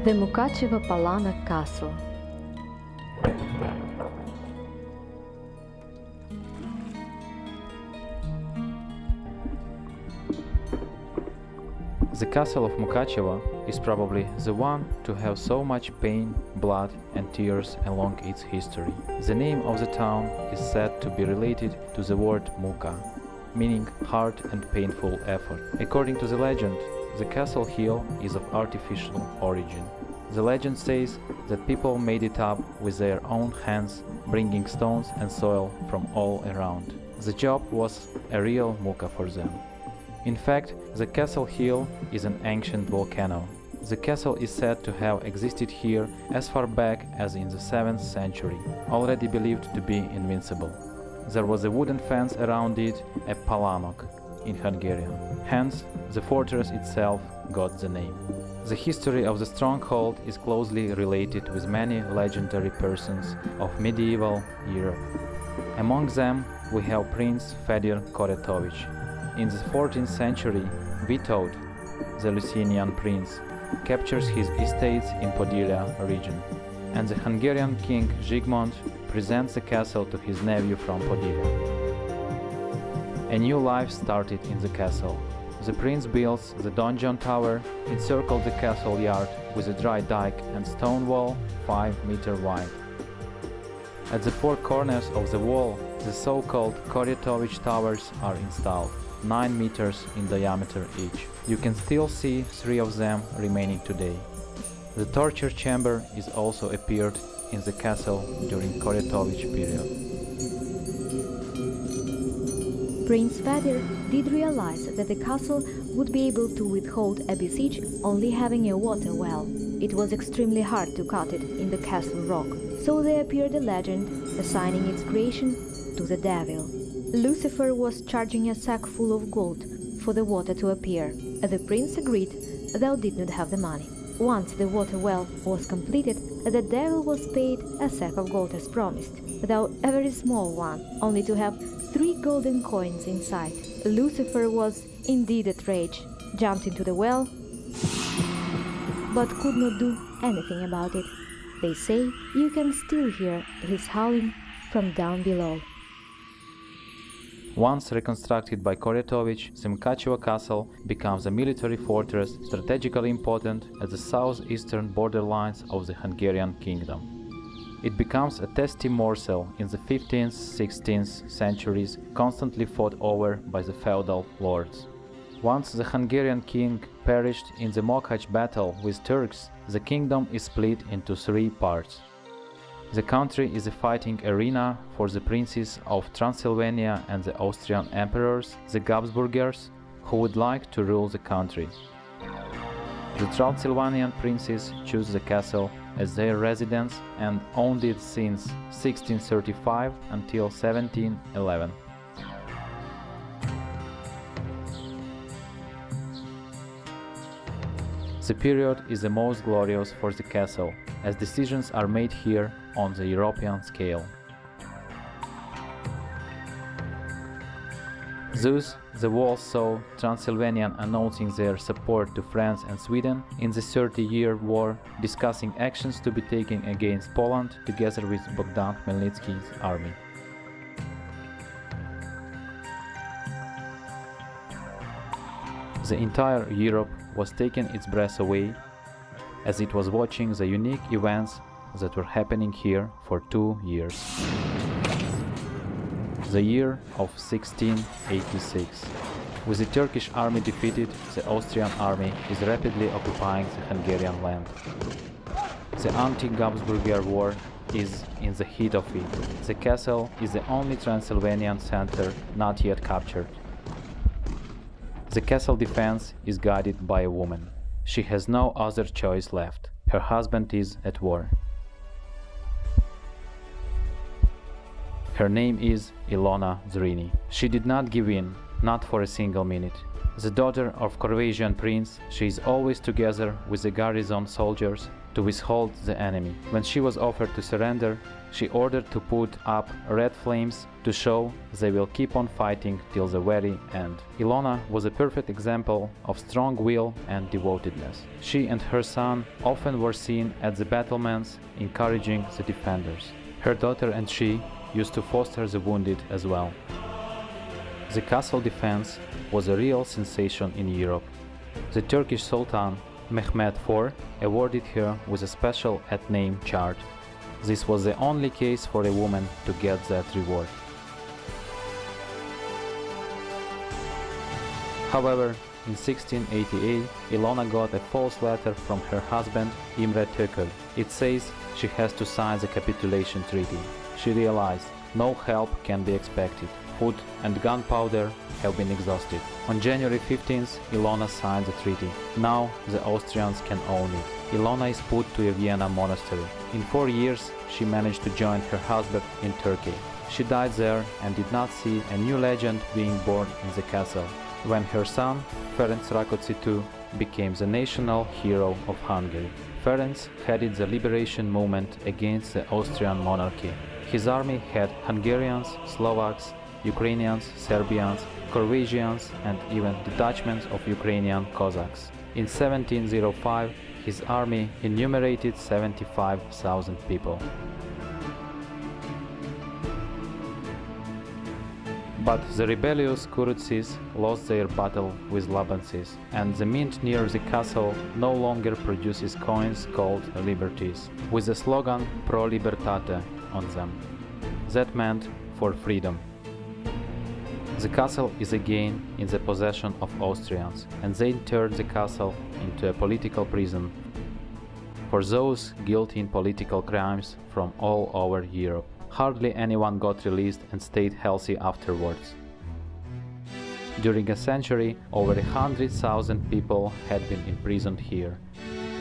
The Mukachevo Palanok Castle. The castle of Mukachevo is probably the one to have so much pain, blood and tears along its history. The name of the town is said to be related to the word Muka, meaning hard and painful effort. According to the legend, the castle hill is of artificial origin. The legend says that people made it up with their own hands, bringing stones and soil from all around. The job was a real Muka for them. In fact, the castle hill is an ancient volcano. The castle is said to have existed here as far back as in the 7th century, already believed to be invincible. There was a wooden fence around it, a Palanok in Hungarian. Hence, the fortress itself got the name. The history of the stronghold is closely related with many legendary persons of medieval Europe. Among them, we have Prince Fedir Koretovich. In the 14th century, Witold, the Lithuanian prince, captures his estates in Podylia region, and the Hungarian king Zsigmond presents the castle to his nephew from Podylia. A new life started in the castle. The prince builds the donjon tower, encircled the castle yard with a dry dike and stone wall 5 meters wide. At the four corners of the wall, the so-called Koretovich towers are installed, 9 meters in diameter each. You can still see 3 of them remaining today. The torture chamber is also appeared in the castle during Koretovich period. Prince Fedir did realize that the castle would be able to withhold a besiege only having a water well. It was extremely hard to cut it in the castle rock, so there appeared a legend assigning its creation to the devil. Lucifer was charging a sack full of gold for the water to appear. The prince agreed, though did not have the money. Once the water well was completed, the devil was paid a sack of gold as promised, though a very small one, only to have 3 golden coins inside. Lucifer was indeed outraged, jumped into the well, but could not do anything about it. They say you can still hear his howling from down below. Once reconstructed by Koretovich, the Mukachevo castle becomes a military fortress strategically important at the southeastern borderlines of the Hungarian kingdom. It becomes a tasty morsel in the 15th, 16th centuries, constantly fought over by the feudal lords. Once the Hungarian king perished in the Mokacs battle with Turks, the kingdom is split into 3 parts. The country is a fighting arena for the princes of Transylvania and the Austrian emperors, the Habsburgers, who would like to rule the country. The Transylvanian princes choose the castle as their residence and owned it since 1635 until 1711. The period is the most glorious for the castle, as decisions are made here on the European scale. Thus, the walls saw Transylvanian announcing their support to France and Sweden in the 30-year war, discussing actions to be taken against Poland together with Bogdan Khmelnytsky's army. The entire Europe was taking its breath away as it was watching the unique events that were happening here for 2 years. The year of 1686. With the Turkish army defeated, the Austrian army is rapidly occupying the Hungarian land. The anti-Habsburger war is in the heat of it. The castle is the only Transylvanian center not yet captured. The castle defense is guided by a woman. She has no other choice left. Her husband is at war. Her name is Ilona Zrini. She did not give in, not for a single minute. The daughter of Croatian prince, she is always together with the garrison soldiers to withhold the enemy. When she was offered to surrender, she ordered to put up red flames to show they will keep on fighting till the very end. Ilona was a perfect example of strong will and devotedness. She and her son often were seen at the battlements, encouraging the defenders. Her daughter and she used to foster the wounded as well. The castle defense was a real sensation in Europe. The Turkish Sultan Mehmed IV awarded her with a special at-name charge. This was the only case for a woman to get that reward. However, in 1688, Ilona got a false letter from her husband Imre Tököl. It says she has to sign the capitulation treaty. She realized no help can be expected. Food and gunpowder have been exhausted. On January 15th, Ilona signed the treaty. Now the Austrians can own it. Ilona is put to a Vienna monastery. In 4 years, she managed to join her husband in Turkey. She died there and did not see a new legend being born in the castle, when her son, Ferenc Rákóczi II, became the national hero of Hungary. Ferenc headed the liberation movement against the Austrian monarchy. His army had Hungarians, Slovaks, Ukrainians, Serbians, Croatians, and even detachments of Ukrainian Cossacks. In 1705, his army enumerated 75,000 people. But the rebellious Kuruczys lost their battle with Labancis, and the mint near the castle no longer produces coins called liberties, with the slogan Pro Libertate on them. That meant for freedom. The castle is again in the possession of Austrians, and they turned the castle into a political prison for those guilty in political crimes from all over Europe. Hardly anyone got released and stayed healthy afterwards. During a century, over 100,000 people had been imprisoned here,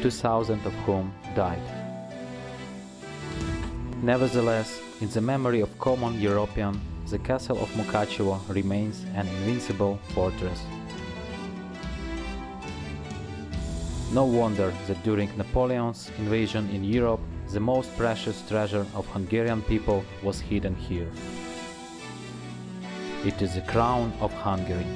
2,000 of whom died. Nevertheless, in the memory of common European, the castle of Mukachevo remains an invincible fortress. No wonder that during Napoleon's invasion in Europe, the most precious treasure of Hungarian people was hidden here. It is the crown of Hungary.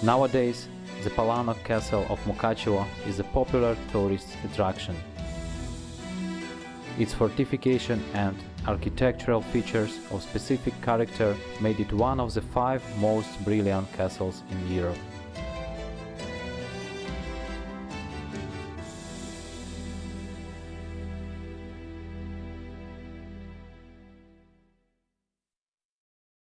Nowadays, the Palanok castle of Mukachevo is a popular tourist attraction. Its fortification and architectural features of specific character made it one of the 5 most brilliant castles in Europe.